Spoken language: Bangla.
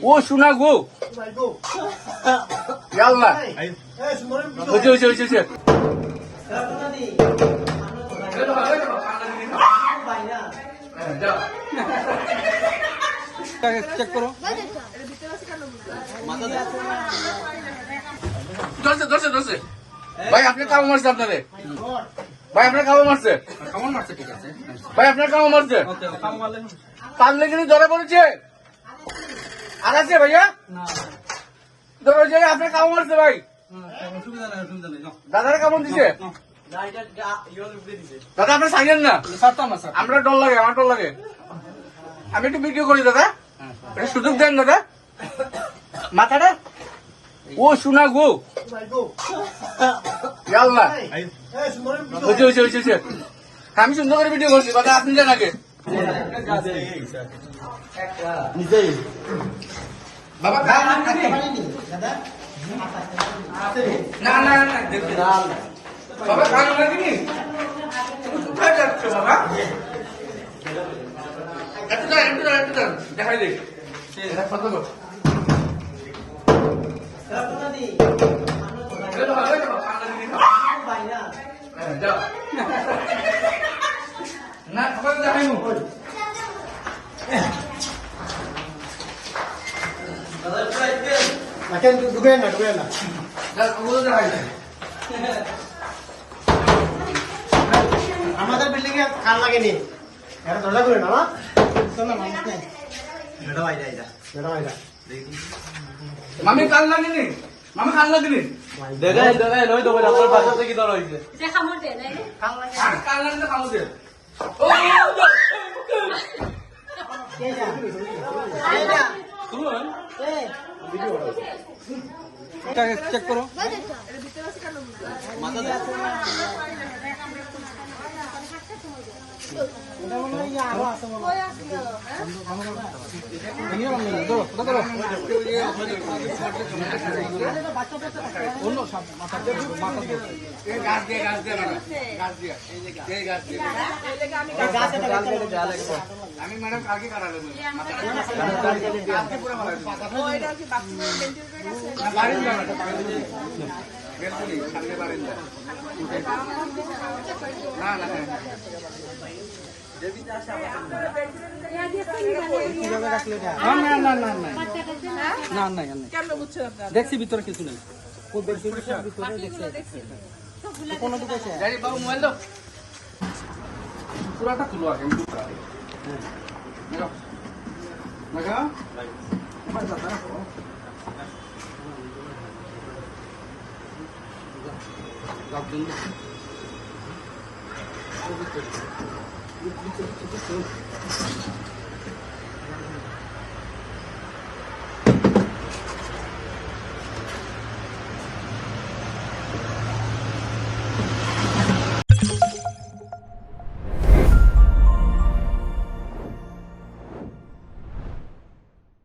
ও শোনা গো ইয়াল্লা হচ্ছে হচ্ছে হচ্ছে হচ্ছে চেক করো ধরছে ধরছে ধরছে ভাই আপনার কামড় মারছে আপনারে ভাই আপনার কামড় মারছে কামড় মারছে ঠিক আছে ভাই আপনার কামড় মারছে কামড়ে কিন্তু ধরে পড়েছে আর আছে ভাইয়া ধরে যে আপনার কামড় মারছে ভাই দাদার কামড় দিছে দাদা আপনার সাইলেন না আমরা ডর লাগে আমার ডর লাগে আমি একটু ভিডিও করি দাদা এটা সুযোগ দেন দাদা মাথাটা ও শোনা গো ইয়াল্লা হচ্ছে হচ্ছে হচ্ছে হচ্ছে আমি সুন্দর করে ভিডিও করছি দাদা আপনি যান আগে বাবা না না না বাবা খান লাগেনি কোথায় যাচ্ছ বাবা একটু দাঁড়ান দেখাই দেখ কত গো না খবর দেখাই আমাদের বিল্ডিং এ কাল লাগেনি এরা দরজা করে না মামি কাল লাগেনি মামি কাল লাগেনি দেখাই দেখাই নই তো বলে আপনার বাসা থেকে ধরা হইছে যে খামর দে নাই কাল লাগলে খামো দে চেক করো আমি ম্যাডাম কালকে কাটাবো দেখছি ভিতরে কিছু নেই বাবু মোবাইল দাও পুরাটা খুলো আগে